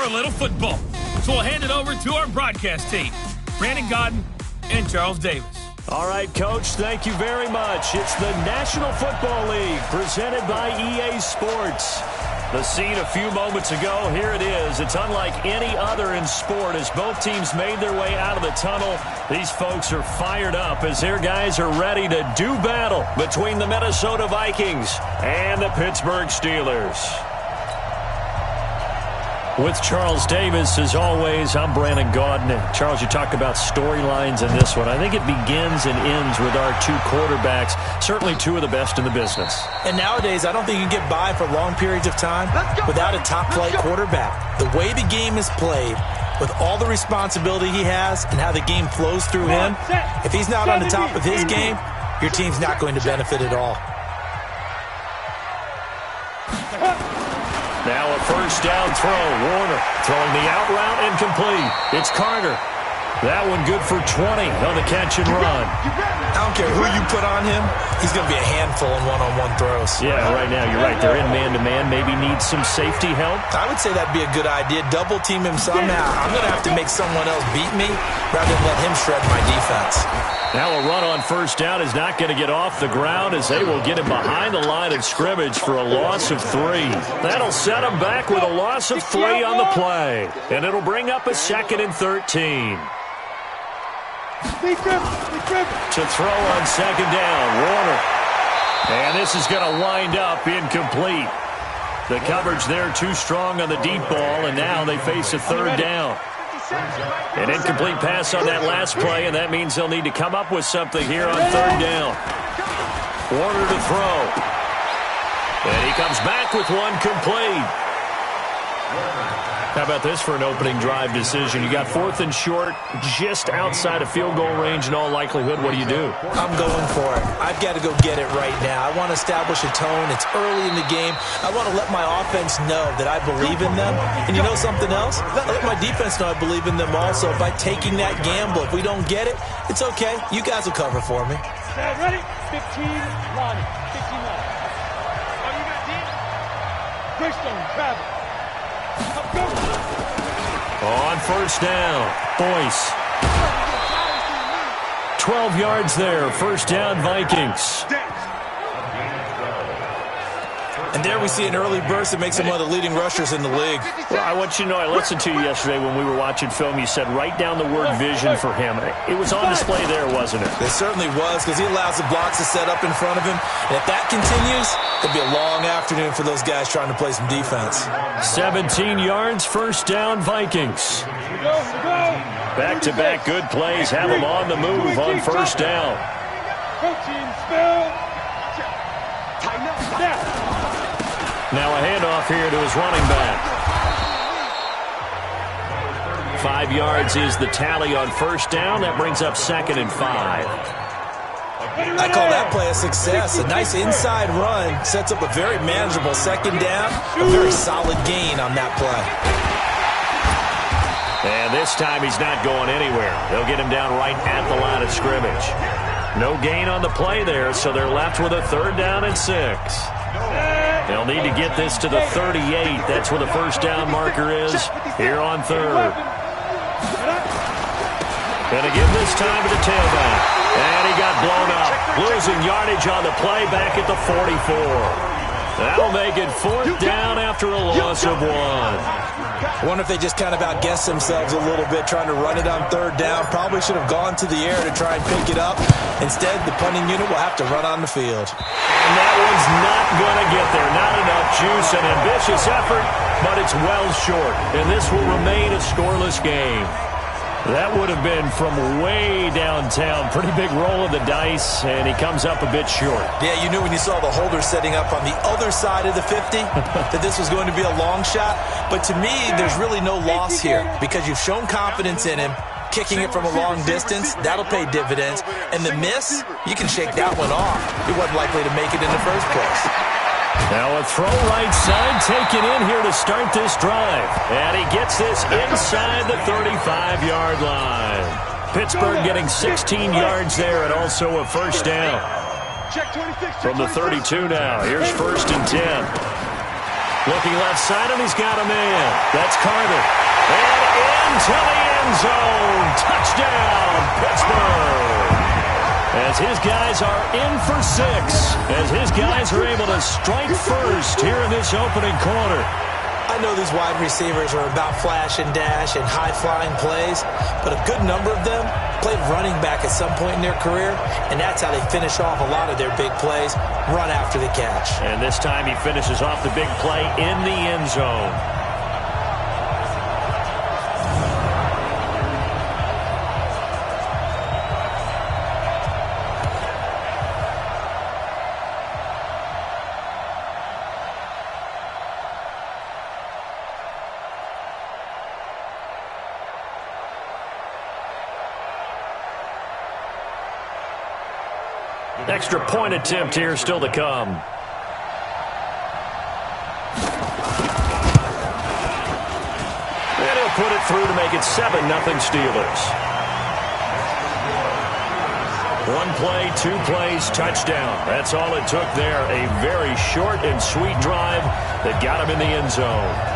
a little football. So we'll hand it over to our broadcast team, Brandon Godden and Charles Davis. All right, Coach, thank you very much. It's the National Football League presented by EA Sports. The scene a few moments ago, here it is. It's unlike any other in sport as both teams made their way out of the tunnel. These folks are fired up as their guys are ready to do battle between the Minnesota Vikings and the Pittsburgh Steelers. With Charles Davis, as always, I'm Brandon Godden. And Charles, you talked about storylines in this one. I think it begins and ends with our two quarterbacks, certainly two of the best in the business. And nowadays, I don't think you can get by for long periods of time without a top-flight quarterback. The way the game is played, with all the responsibility he has and how the game flows through him, if he's not on the top of his game, your team's not going to benefit at all. Now a first down throw. Warner throwing the out route incomplete. It's Carter. That one good for 20 on the catch and run. I don't care who you put on him. He's going to be a handful in one-on-one throws. Yeah, right now you're right. They're in man-to-man. Maybe need some safety help. I would say that'd be a good idea. Double team him somehow. I'm going to have to make someone else beat me rather than let him shred my defense. Now a run on first down is not going to get off the ground as they will get him behind the line of scrimmage for a loss of 3. That'll set him back with a loss of 3 on the play. And it'll bring up a 2nd and 13. To throw on 2nd down, Warner. And this is going to wind up incomplete. The coverage there too strong on the deep ball, and now they face a 3rd down. An incomplete pass on that last play, and that means they'll need to come up with something here on 3rd down. Warner to throw. And he comes back with one complete. How about this for an opening drive decision? You got 4th and short, just outside of field goal range in all likelihood. What do you do? I'm going for it. I've got to go get it right now. I want to establish a tone. It's early in the game. I want to let my offense know that I believe in them. And you know something else? I let my defense know I believe in them also. By taking that gamble, if we don't get it, it's okay. You guys will cover for me. Ready? 15-1. 15-1. Oh, you got deep? Greystone, travel. On first down, Boyce. 12 yards there, first down Vikings. And there we see an early burst that makes him one of the leading rushers in the league. Well, I want you to know, I listened to you yesterday when we were watching film. You said write down the word vision for him. It was on display there, wasn't it? It certainly was, because he allows the blocks to set up in front of him. And if that continues, it'll be a long afternoon for those guys trying to play some defense. 17 yards, first down Vikings. Back-to-back good plays have them on the move on first down. Now a handoff here to his running back. 5 yards is the tally on first down. That brings up 2nd and 5. I call that play a success. A nice inside run sets up a very manageable 2nd down. A very solid gain on that play. And this time he's not going anywhere. They'll get him down right at the line of scrimmage. No gain on the play there, so they're left with a 3rd down and 6. They'll need to get this to the 38. That's where the first down marker is here on 3rd. Going to give this time to the tailback. And he got blown up. Losing yardage on the play back at the 44. That'll make it 4th down after a loss of 1. I wonder if they just kind of outguessed themselves a little bit trying to run it on 3rd down. Probably should have gone to the air to try and pick it up. Instead, the punting unit will have to run on the field. And that one's not going to get there. Not enough juice. An ambitious effort, but it's well short. And this will remain a scoreless game. That would have been from way downtown. Pretty big roll of the dice, and he comes up a bit short. Yeah, you knew when you saw the holder setting up on the other side of the 50 that this was going to be a long shot. But to me, there's really no loss here because you've shown confidence in him. Kicking it from a long distance, that'll pay dividends. And the miss, you can shake that one off. He wasn't likely to make it in the first place. Now a throw right side taken in here to start this drive. And he gets this inside the 35-yard line. Pittsburgh getting 16 yards there and also a first down. From the 32 now, here's 1st and 10. Looking left side, and he's got a man. That's Carter. And into the end zone. Touchdown, Pittsburgh. As his guys are in for 6. As his guys are able to strike first here in this opening quarter. I know these wide receivers are about flash and dash and high-flying plays, but a good number of them played running back at some point in their career, and that's how they finish off a lot of their big plays, run after the catch. And this time he finishes off the big play in the end zone. Extra point attempt here still to come. And he'll put it through to make it 7-0 Steelers. 1 play, 2 plays, touchdown. That's all it took there. A very short and sweet drive that got him in the end zone.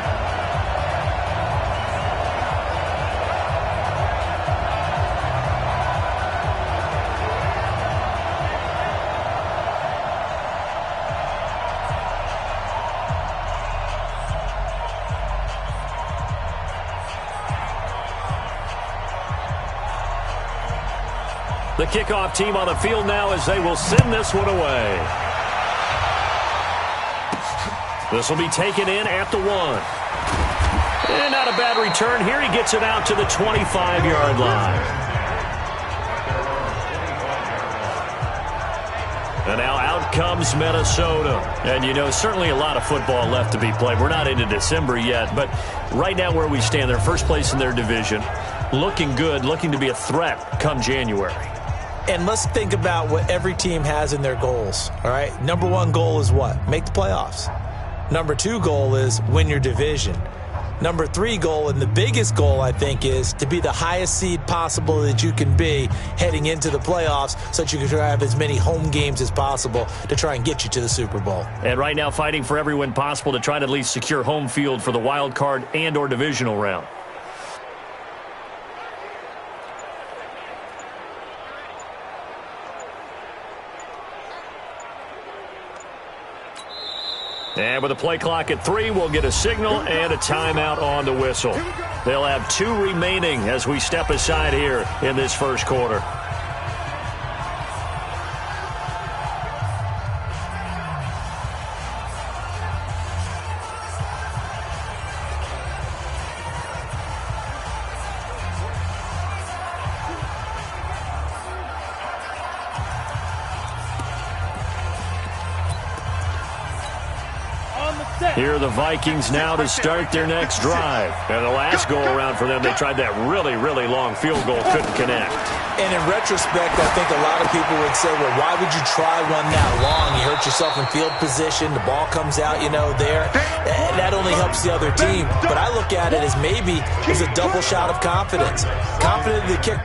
The kickoff team on the field now as they will send this one away. This will be taken in at the 1. And not a bad return here. He gets it out to the 25-yard line. And now out comes Minnesota. And, you know, certainly a lot of football left to be played. We're not into December yet, but right now where we stand, they're first place in their division. Looking good, looking to be a threat come January. And let's think about what every team has in their goals, all right? Number 1 goal is what? Make the playoffs. Number 2 goal is win your division. Number 3 goal, and the biggest goal, I think, is to be the highest seed possible that you can be heading into the playoffs so that you can try to have as many home games as possible to try and get you to the Super Bowl. And right now fighting for every win possible to try to at least secure home field for the wild card and or divisional round. And with a play clock at 3, we'll get a signal and a timeout on the whistle. They'll have 2 remaining as we step aside here in this first quarter. Here are the Vikings now to start their next drive. And the last go-around for them, they tried that really, really long field goal, couldn't connect. And in retrospect, I think a lot of people would say, well, why would you try one that long? You hurt yourself in field position. The ball comes out, you know, there. That only helps the other team. But I look at it as maybe it was a double shot of confidence. Confident to kick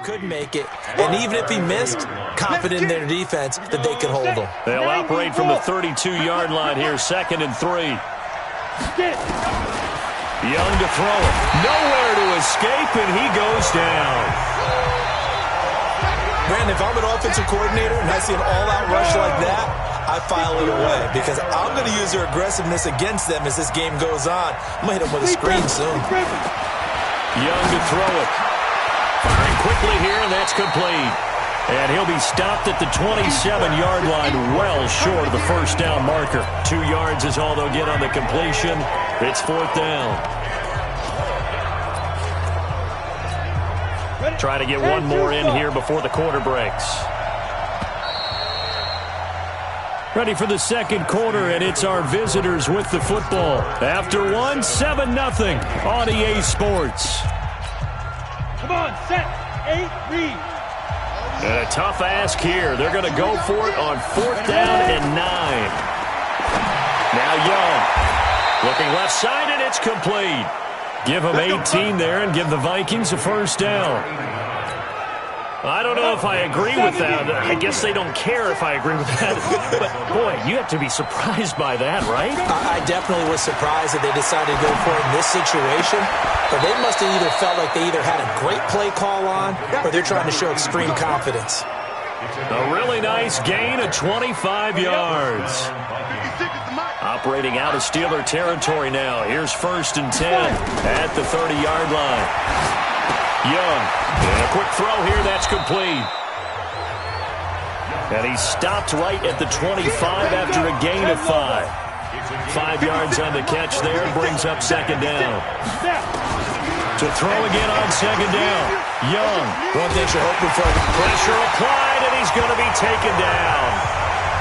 Could make it, and even if he missed, confident in their defense that they could hold him. They'll operate from the 32-yard line here, 2nd and 3. Young to throw it. Nowhere to escape, and he goes down. Brandon, if I'm an offensive coordinator and I see an all-out rush like that, I file it away because I'm going to use their aggressiveness against them as this game goes on. I'm going to hit them with a screen soon. Young to throw it. Firing quickly here, and that's complete. And he'll be stopped at the 27-yard line, well short of the first down marker. 2 yards is all they'll get on the completion. It's 4th down. Try to get one more in here before the quarter breaks. Ready for the second quarter, and it's our visitors with the football. After one, 7-0 on EA Sports. Come on, set, 8, read. And a tough ask here. They're going to go for it on 4th down and 9. Now Young. Looking left side, and it's complete. Give them 18 there and give the Vikings a first down. I don't know if I agree with that. I guess they don't care if I agree with that. But, boy, you have to be surprised by that, right? I definitely was surprised that they decided to go for it in this situation. But they must have either felt like they either had a great play call on or they're trying to show extreme confidence. A really nice gain of 25 yards. Operating out of Steeler territory now. Here's 1st and 10 at the 30-yard line. Young, and a quick throw here, that's complete. And he stopped right at the 25 after a gain of 5. 5 yards on the catch there, brings up 2nd down. To throw again on 2nd down. Young. One thing you're hoping for. Pressure applied, and he's going to be taken down.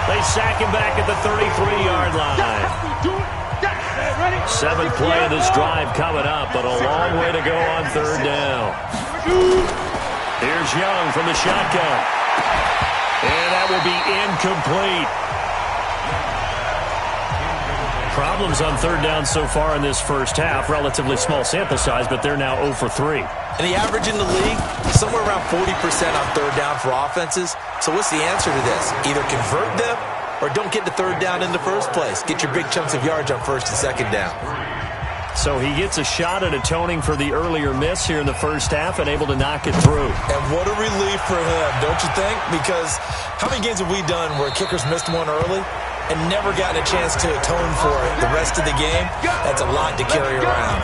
They sack him back at the 33-yard line. 7th play of this drive coming up, but a long way to go on 3rd down. Here's Young from the shotgun. And that will be incomplete. Problems on 3rd down so far in this first half. Relatively small sample size, but they're now 0 for 3. And the average in the league, somewhere around 40% on 3rd down for offenses. So what's the answer to this? Either convert them or don't get the 3rd down in the first place. Get your big chunks of yards on 1st and 2nd down. So he gets a shot at atoning for the earlier miss here in the first half and able to knock it through. And what a relief for him, don't you think? Because how many games have we done where kickers missed one early and never gotten a chance to atone for it the rest of the game? That's a lot to carry around.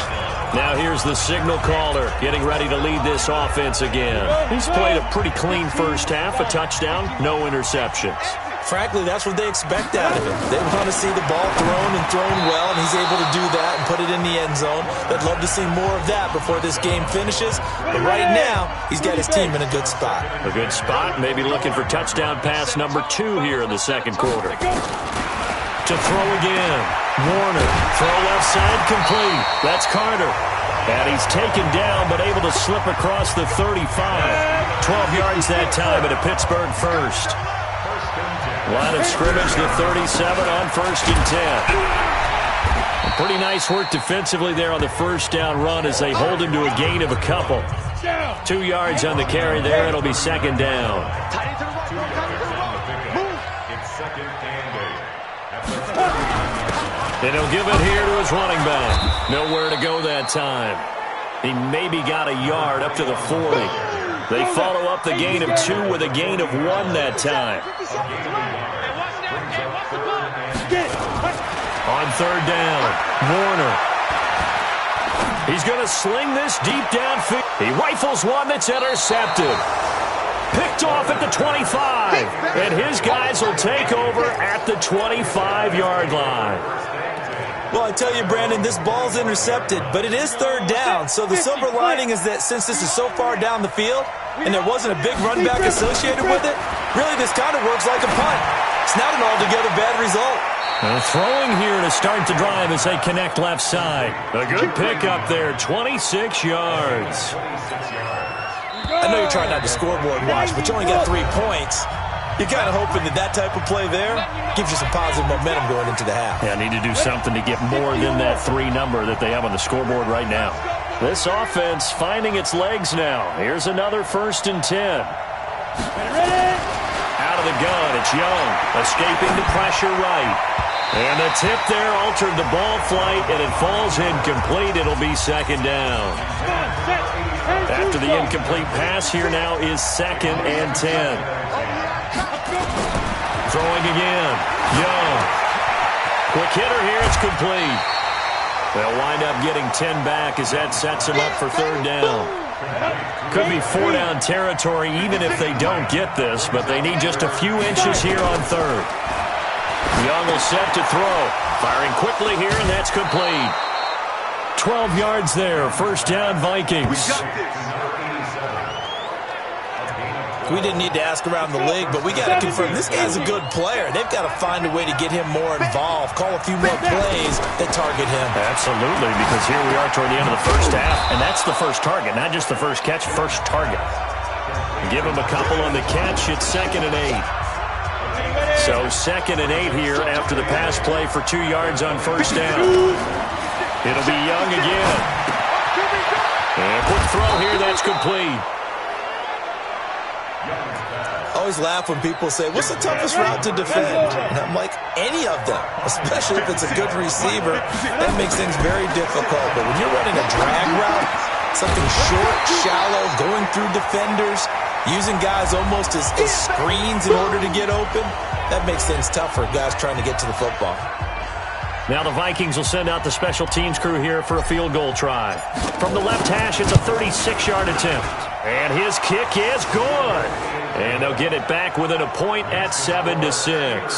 Now here's the signal caller getting ready to lead this offense again. He's played a pretty clean first half, a touchdown, no interceptions. Frankly, that's what they expect out of him. They want to see the ball thrown and thrown well, and he's able to do that and put it in the end zone. They'd love to see more of that before this game finishes. But right now, he's got his team in a good spot. A good spot, maybe looking for touchdown pass number 2 here in the second quarter. To throw again. Warner, throw left side complete. That's Carter. And he's taken down, but able to slip across the 35. 12 yards that time at a Pittsburgh first. Line of scrimmage, the 37 on 1st and 10. Pretty nice work defensively there on the first down run as they hold him to a gain of a couple. 2 yards on the carry there. It'll be 2nd down. And he'll give it here to his running back. Nowhere to go that time. He maybe got a yard up to the 40. They follow up the gain of 2 with a gain of 1 that time. On 3rd down, Warner. He's going to sling this deep downfield. He rifles one that's intercepted. Picked off at the 25. And his guys will take over at the 25-yard line. Well, I tell you, Brandon, this ball's intercepted, but it is 3rd down. So the silver lining is that since this is so far down the field and there wasn't a big run back associated with it, really this kind of works like a punt. It's not an altogether bad result. And throwing here to start the drive as they connect left side. A good pickup there, 26 yards. I know you're trying not to scoreboard watch, but you only got 3 points. You're kind of hoping that that type of play there gives you some positive momentum going into the half. Yeah, I need to do something to get more than that 3 number that they have on the scoreboard right now. This offense finding its legs now. Here's another 1st and 10. Out of the gun, it's Young, escaping the pressure right. And the tip there altered the ball flight, and it falls incomplete. It'll be 2nd down. After the incomplete pass, here now is 2nd and 10. Throwing again. Young. Quick hitter here. It's complete. They'll wind up getting 10 back as that sets them up for 3rd down. Could be 4-down territory even if they don't get this, but they need just a few inches here on 3rd. Young will set to throw. Firing quickly here, and that's complete. 12 yards there. 1st down, Vikings. We didn't need to ask around the league, but we got to confirm this guy's a good player. They've got to find a way to get him more involved, call a few more plays that target him. Absolutely, because here we are toward the end of the 1st half, and that's the first target, not just the first catch, first target. Give him a couple on the catch. It's 2nd and 8. So 2nd and 8 here after the pass play for 2 yards on 1st down. It'll be Young again. And quick throw here, that's complete. Always laugh when people say, what's the toughest route to defend? And I'm like, any of them, especially if it's a good receiver. That makes things very difficult. But when you're running a drag route, something short, shallow, going through defenders, using guys almost as screens in order to get open, that makes things tough for guys trying to get to the football. Now the Vikings will send out the special teams crew here for a field goal try. From the left hash, it's a 36-yard attempt. And his kick is good. And they'll get it back within a point at 7-6.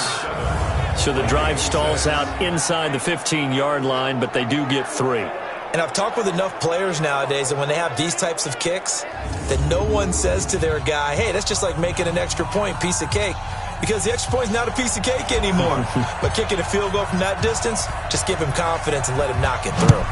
So the drive stalls out inside the 15-yard line, but they do get 3. And I've talked with enough players nowadays that when they have these types of kicks, that no one says to their guy, hey, that's just like making an extra point, piece of cake. Because the extra point is not a piece of cake anymore. But kicking a field goal from that distance, just give him confidence and let him knock it through.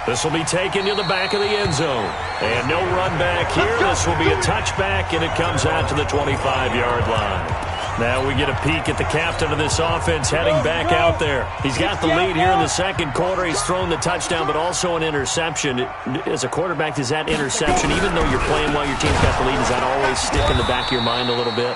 This will be taken to the back of the end zone. And no run back here. This will be a touchback, and it comes out to the 25-yard line. Now we get a peek at the captain of this offense heading back out there. He's got the lead here in the 2nd quarter. He's thrown the touchdown, but also an interception. As a quarterback, does that interception, even though you're playing while your team's got the lead, does that always stick in the back of your mind a little bit?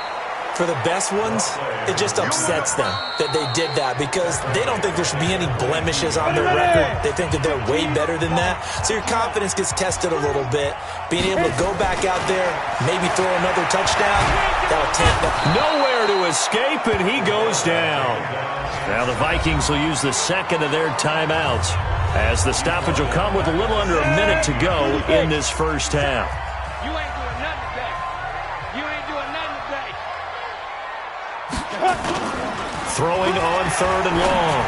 For the best ones, it just upsets them that they did that because they don't think there should be any blemishes on their record. They think that they're way better than that. So your confidence gets tested a little bit. Being able to go back out there, maybe throw another touchdown, that'll tempt them. Nowhere to escape, and he goes down. Now the Vikings will use the 2nd of their timeouts as the stoppage will come with a little under a minute to go in this 1st half. You ain't doing nothing today. You ain't doing nothing today. Throwing on 3rd and long.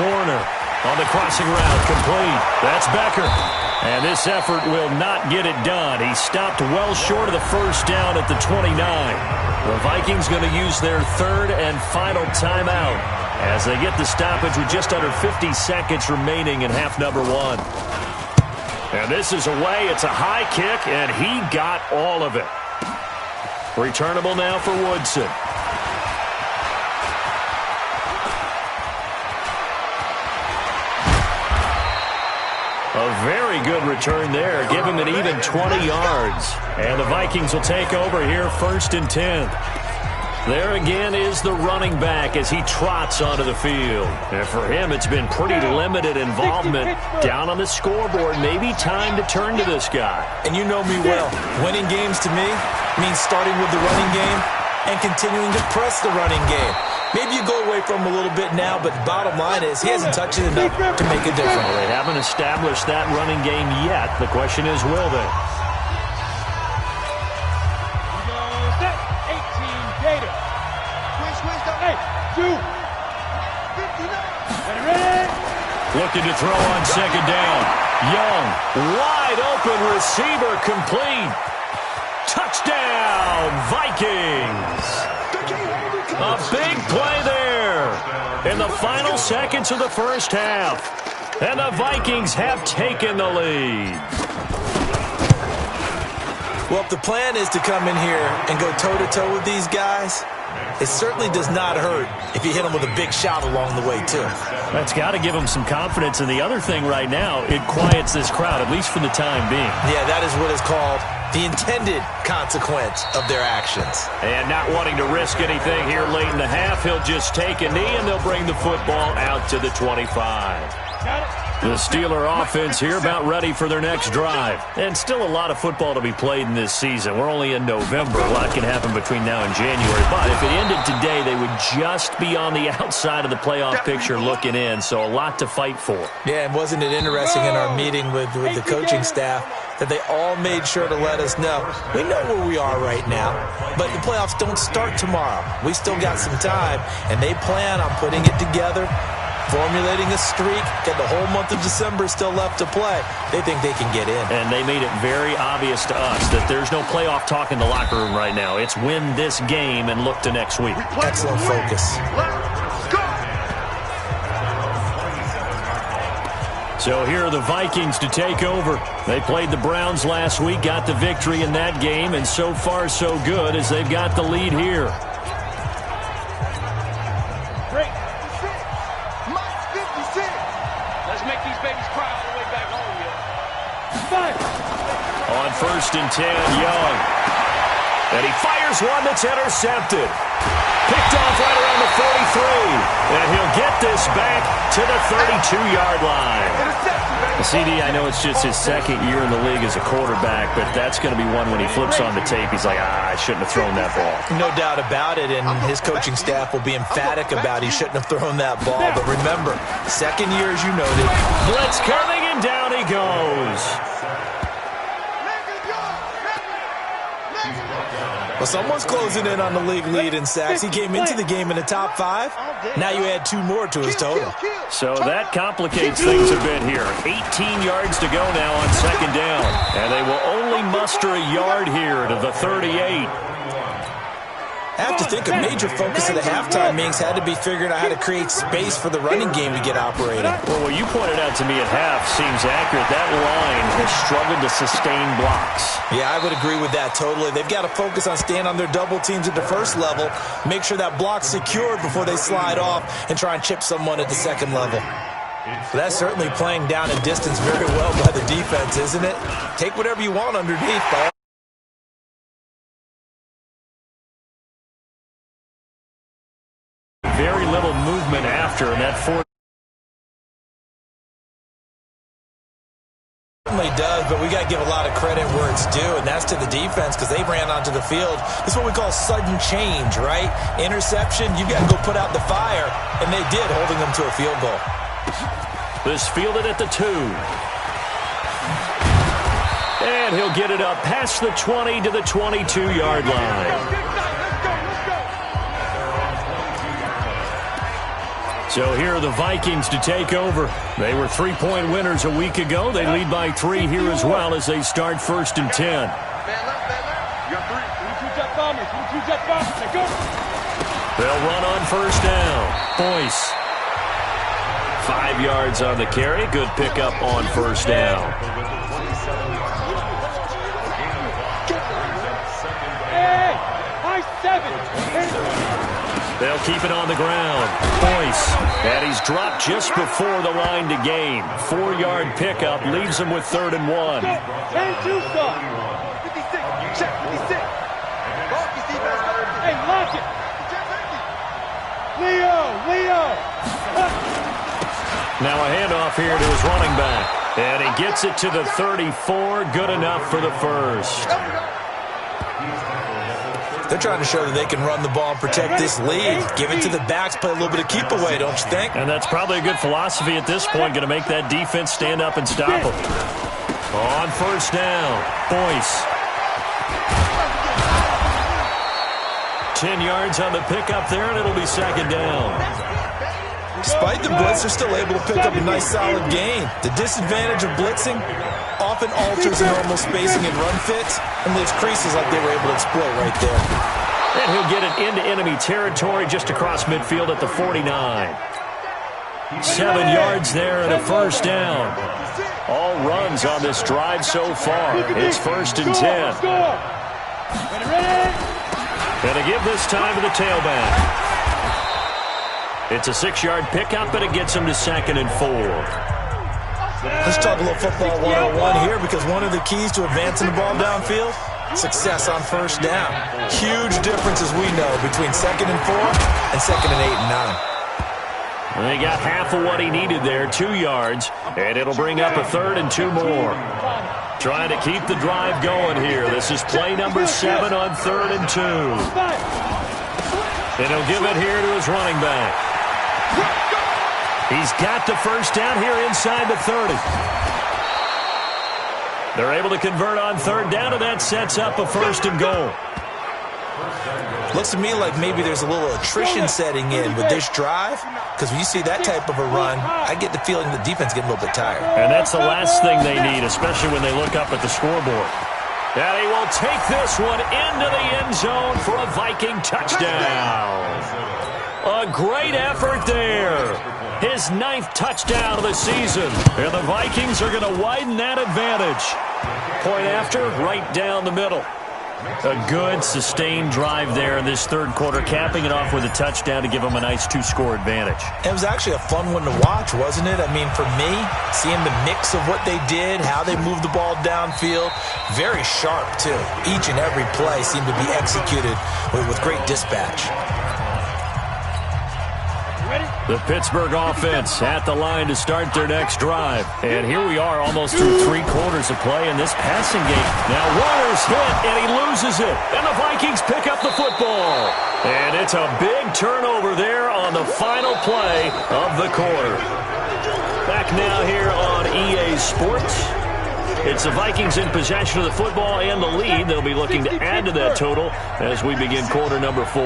Warner on the crossing route, complete. That's Becker. And this effort will not get it done. He stopped well short of the 1st down at the 29. The Vikings going to use their 3rd and final timeout as they get the stoppage with just under 50 seconds remaining in half number 1. And this is away. It's a high kick, and he got all of it. Returnable now for Woodson. A very good return there. Give him an even 20 yards. And the Vikings will take over here 1st and 10. There again is the running back as he trots onto the field. And for him, it's been pretty limited involvement down on the scoreboard. Maybe time to turn to this guy. And you know me well. Winning games to me means starting with the running game and continuing to press the running game. Maybe you go away from him a little bit now, but the bottom line is he hasn't touched it enough to make a difference. Well, they haven't established that running game yet. The question is, will they? Looking to throw on 2nd down. Young, wide open receiver, complete. Touchdown, Vikings. A big play there in the final seconds of the 1st half. And the Vikings have taken the lead. Well, if the plan is to come in here and go toe-to-toe with these guys, it certainly does not hurt if you hit them with a big shot along the way, too. That's got to give them some confidence. And the other thing right now, it quiets this crowd, at least for the time being. Yeah, that is what is called the intended consequence of their actions. And not wanting to risk anything here late in the half, he'll just take a knee, and they'll bring the football out to the 25. The Steeler offense here about ready for their next drive. And still a lot of football to be played in this season. We're only in November. A lot can happen between now and January. But if it ended today, they would just be on the outside of the playoff picture looking in. So a lot to fight for. Yeah, and wasn't it interesting in our meeting with the coaching staff that they all made sure to let us know, we know where we are right now, but the playoffs don't start tomorrow. We still got some time, and they plan on putting it together, formulating a streak, get the whole month of December still left to play. They think they can get in. And they made it very obvious to us that there's no playoff talk in the locker room right now. It's win this game and look to next week. Excellent focus. So here are the Vikings to take over. They played the Browns last week, got the victory in that game, and so far so good as they've got the lead here. Great. 56. Let's make these babies cry all the way back home, yo. 5. On 1st and 10, Young. And he fires one that's intercepted. Picked off right around the 43. And he'll get this back to the 32-yard line. CD, I know it's just his second year in the league as a quarterback, but that's going to be one when he flips on the tape. He's like, I shouldn't have thrown that ball. No doubt about it, and his coaching staff will be emphatic about he shouldn't have thrown that ball. But remember, second year, as you noted. Blitz coming, and down he goes. Well, someone's closing in on the league lead in sacks. He came into the game in the top 5. Now you add 2 more to his total. So that complicates things a bit here. 18 yards to go now on 2nd down. And they will only muster a yard here to the 38. I have to think a major focus of the halftime meetings had to be figuring out how to create space for the running game to get operating. Well, what you pointed out to me at half seems accurate. That line has struggled to sustain blocks. Yeah, I would agree with that totally. They've got to focus on staying on their double teams at the first level, make sure that block's secured before they slide off and try and chip someone at the second level. But that's certainly playing down in distance very well by the defense, isn't it? Take whatever you want underneath, ball. Very little movement after, and that fourth. Certainly does, but we got to give a lot of credit where it's due, and that's to the defense because they ran onto the field. This is what we call sudden change, right? Interception, you got to go put out the fire, and they did, holding them to a field goal. This fielded at the 2. And he'll get it up past the 20 to the 22-yard line. So here are the Vikings to take over. They were 3-point winners a week ago. They lead by 3 here as well as they start 1st and 10. You got 3. 2 jet bombers. 2 jet bombers. Go. They'll run on 1st down. Boyce. 5 yards on the carry. Good pickup on 1st down. Hey, high 7. They'll keep it on the ground. Boyce. And he's dropped just before the line to gain. 4-yard pickup leaves him with 3rd and 1. 10-2, son. 56. Check 56. Hey, lock it. Leo. Now a handoff here to his running back. And he gets it to the 34. Good enough for the first. They're trying to show that they can run the ball and protect this lead. Give it to the backs, play a little bit of keep away, don't you think? And that's probably a good philosophy at this point, going to make that defense stand up and stop them. On 1st down, Boyce. 10 yards on the pickup there, and it'll be 2nd down. Despite the blitz, they're still able to pick up a nice solid gain. The disadvantage of blitzing often alters normal spacing and run fits and leaves creases like they were able to exploit right there. And he'll get it into enemy territory just across midfield at the 49. 7 yards there and a first down. All runs on this drive so far. It's 1st and 10. Gonna give this time to the tailback. It's a 6-yard pickup, and it gets him to 2nd and 4. Let's talk a little football 101 here, because one of the keys to advancing the ball downfield, success on first down. Huge difference, as we know, between 2nd and 4 and 2nd and 8 and 9. They got half of what he needed there, 2 yards, and it'll bring up a 3rd and 2 more. Trying to keep the drive going here. This is play number 7 on 3rd and 2. And he'll give it here to his running back. He's got the first down here inside the 30. They're able to convert on 3rd down, and that sets up a 1st and goal. Looks to me like maybe there's a little attrition setting in with this drive, because when you see that type of a run, I get the feeling the defense getting a little bit tired. And that's the last thing they need, especially when they look up at the scoreboard. And he will take this one into the end zone for a Viking touchdown. A great effort there. His 9th touchdown of the season. And the Vikings are going to widen that advantage. Point after, right down the middle. A good, sustained drive there in this 3rd quarter, capping it off with a touchdown to give them a nice 2-score advantage. It was actually a fun one to watch, wasn't it? I mean, for me, seeing the mix of what they did, how they moved the ball downfield, very sharp, too. Each and every play seemed to be executed with great dispatch. The Pittsburgh offense at the line to start their next drive. And here we are almost through 3 quarters of play in this passing game. Now Warner's hit, and he loses it. And the Vikings pick up the football. And it's a big turnover there on the final play of the quarter. Back now here on EA Sports. It's the Vikings in possession of the football and the lead. They'll be looking to add to that total as we begin quarter number 4.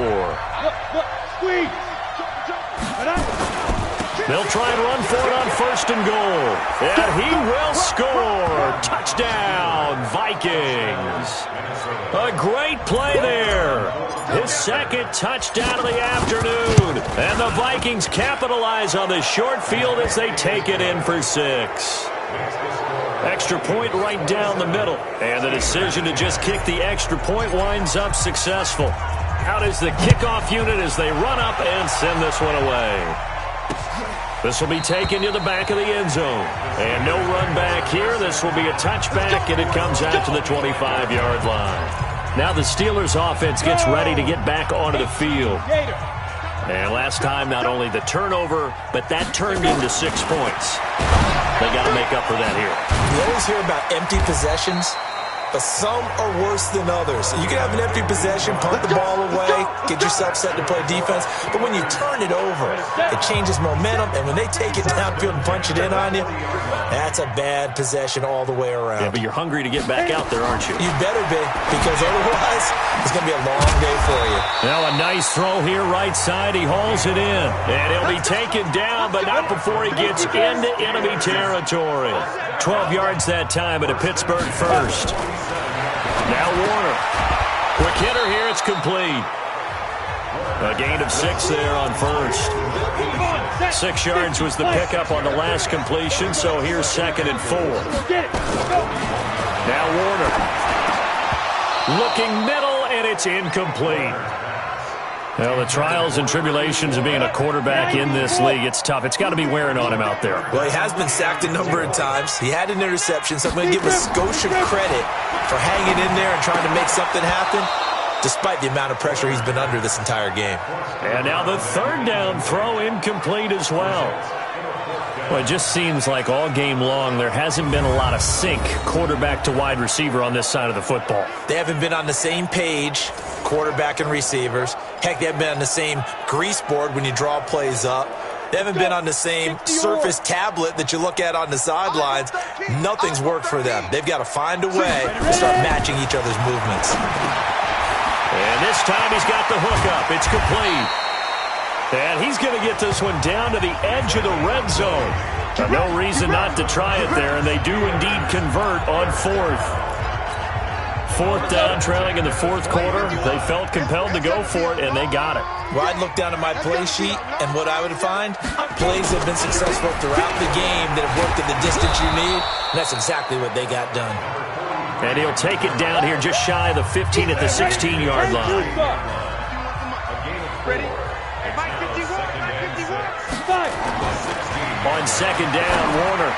They'll try and run for it on 1st and goal. And he will score. Touchdown, Vikings. A great play there. His 2nd touchdown of the afternoon. And the Vikings capitalize on the short field as they take it in for 6. Extra point right down the middle. And the decision to just kick the extra point winds up successful. Out is the kickoff unit as they run up and send this one away. This will be taken to the back of the end zone. And no run back here. This will be a touchback, and it comes out to the 25-yard line. Now the Steelers offense gets ready to get back onto the field. And last time, not only the turnover, but that turned into 6 points. They got to make up for that here. You always hear about empty possessions, but some are worse than others. You can have an empty possession, punt the ball away, get yourself set to play defense, but when you turn it over, it changes momentum, and when they take it downfield and punch it in on you, that's a bad possession all the way around. Yeah, but you're hungry to get back out there, aren't you? You better be, because otherwise, it's going to be a long day for you. Now a nice throw here right side. He hauls it in, and he'll be taken down, but not before he gets into enemy territory. 12 yards that time at a Pittsburgh 1st. Now Warner. Quick hitter here. It's complete. A gain of 6 there on 1st. 6 yards was the pickup on the last completion, so here's 2nd and 4. Now Warner. Looking middle, and it's incomplete. Well, the trials and tribulations of being a quarterback in this league, it's tough. It's got to be wearing on him out there. Well, he has been sacked a number of times. He had an interception, so I'm going to give Scotia credit for hanging in there and trying to make something happen, despite the amount of pressure he's been under this entire game. And now the 3rd down throw incomplete as well. Well, it just seems like all game long there hasn't been a lot of sync quarterback to wide receiver on this side of the football. They haven't been on the same page, quarterback and receivers. Heck, they haven't been on the same grease board when you draw plays up. They haven't been on the same Surface tablet that you look at on the sidelines. Nothing's worked for them. They've got to find a way to start matching each other's movements. And this time he's got the hook up. It's complete. And he's going to get this one down to the edge of the red zone. No reason not to try it there, and they do indeed convert on 4th. 4th down, trailing in the 4th quarter. They felt compelled to go for it, and they got it. Well, I'd look down at my play sheet, and what I would find, plays have been successful throughout the game that have worked at the distance you need, and that's exactly what they got done. And he'll take it down here just shy of the 15 at the 16-yard line. Ready? Mike 51, Mike 51. On 2nd down, Warner.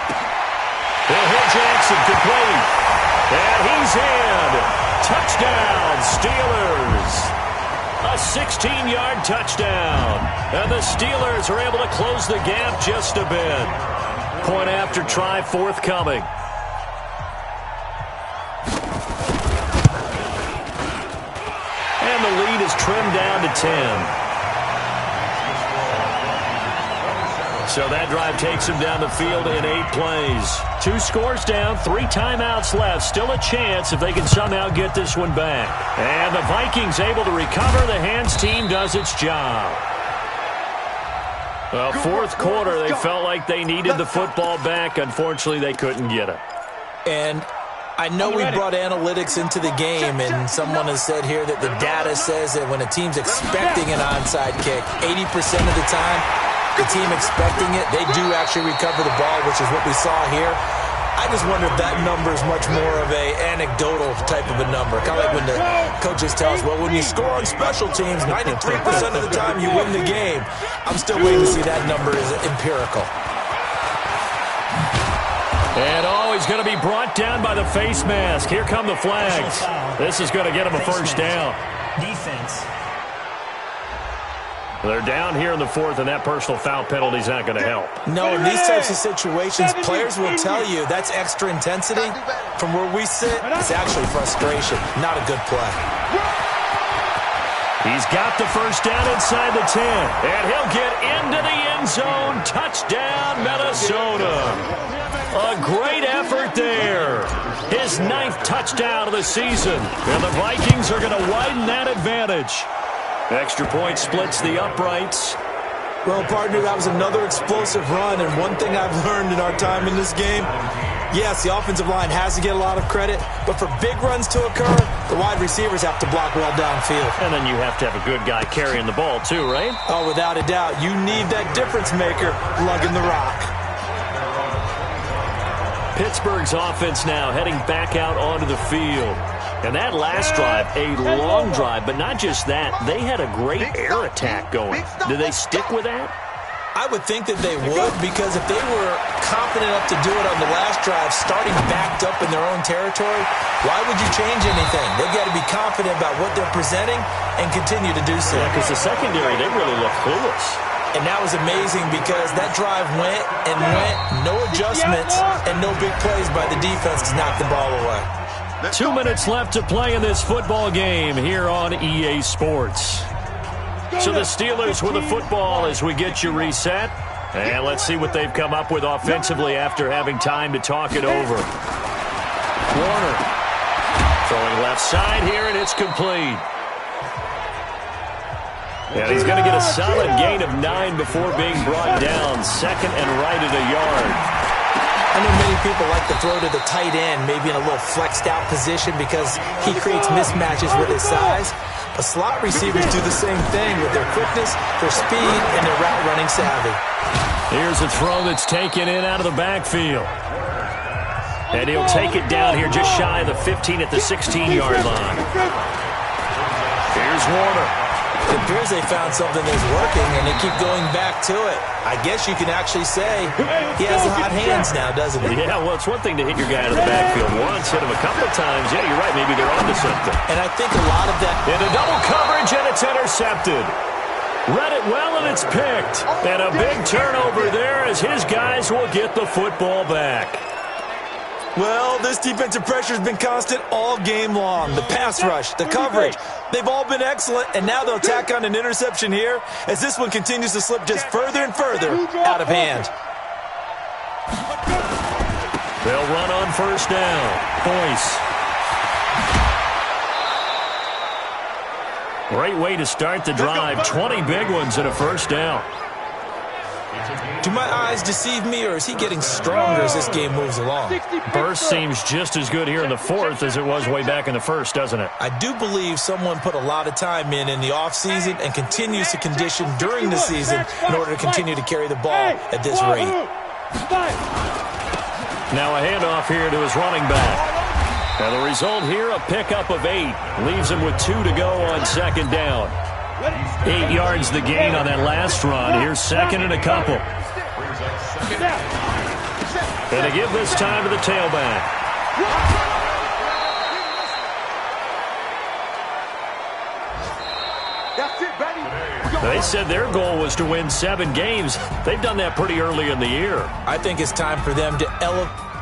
He'll hit Jackson complete. And he's in. Touchdown, Steelers. A 16-yard touchdown. And the Steelers are able to close the gap just a bit. Point after try forthcoming. And the lead is trimmed down to 10. So that drive takes him down the field in 8 plays. 2 scores down, 3 timeouts left. Still a chance if they can somehow get this one back. And the Vikings able to recover. The hands team does its job. Well, 4th quarter, they felt like they needed the football back. Unfortunately, they couldn't get it. And I know we brought analytics into the game, and someone has said here that the data says that when a team's expecting an onside kick, 80% of the time, the team expecting it, they do actually recover the ball, which is what we saw here. I just wonder if that number is much more of a anecdotal type of a number. Kind of like when the coaches tell us, well, when you score on special teams, 93% of the time you win the game. I'm still waiting to see that number is empirical. And he's going to be brought down by the face mask. Here come the flags. This is going to get him a first down. Defense. They're down here in the 4th, and that personal foul penalty is not going to help. No, in these types of situations, players will tell you that's extra intensity. From where we sit, it's actually frustration. Not a good play. He's got the first down inside the 10, and he'll get into the end zone. Touchdown, Minnesota. A great effort there. His 9th touchdown of the season, and the Vikings are going to widen that advantage. Extra point splits the uprights. Well, partner, that was another explosive run, and one thing I've learned in our time in this game, yes, the offensive line has to get a lot of credit, but for big runs to occur, the wide receivers have to block well downfield. And then you have to have a good guy carrying the ball too, right? Oh, without a doubt. You need that difference maker lugging the rock. Pittsburgh's offense now heading back out onto the field. And that last drive, a long drive, but not just that. They had a great air attack going. Do they stick with that? I would think that they would, because if they were confident enough to do it on the last drive, starting backed up in their own territory, why would you change anything? They've got to be confident about what they're presenting and continue to do so. Yeah, because the secondary, they really look clueless. And that was amazing because that drive went and went, no adjustments, and no big plays by the defense to knock the ball away. 2 minutes left to play in this football game here on EA Sports. So the Steelers with the football as we get you reset. And let's see what they've come up with offensively after having time to talk it over. Warner throwing left side here, and it's complete. And he's going to get a solid gain of 9 before being brought down. 2nd and right at a yard. I know many people like to throw to the tight end, maybe in a little flexed out position because he creates mismatches with his size. But slot receivers do the same thing with their quickness, their speed, and their route running savvy. Here's a throw that's taken in out of the backfield. And he'll take it down here just shy of the 15 at the 16-yard line. Here's Warner. It appears they found something that's working, and they keep going back to it. I guess you can actually say he has the hot hands now, doesn't he? Yeah, well, it's one thing to hit your guy out of the backfield once, hit him a couple of times. Yeah, you're right. Maybe they're onto something. And I think a lot of that... Into double coverage, and it's intercepted. Read it well, and it's picked. And a big turnover there as his guys will get the football back. Well, this defensive pressure has been constant all game long. The pass rush, the coverage, they've all been excellent, and now they'll tack on an interception here as this one continues to slip just further and further out of hand. They'll run on first down. Boyce. Great way to start the drive. 20 big ones and a first down. Do my eyes deceive me, or is he getting stronger as this game moves along? Burst seems just as good here in the fourth as it was way back in the first, doesn't it? I do believe someone put a lot of time in the offseason and continues to condition during the season in order to continue to carry the ball at this rate. Now a handoff here to his running back. And the result here, a pickup of 8. Leaves him with 2 to go on second down. 8 yards the gain on that last run. Here's second and a couple. And they give this time to the tailback. They said their goal was to win 7 games. They've done that pretty early in the year. I think it's time for them to elevate.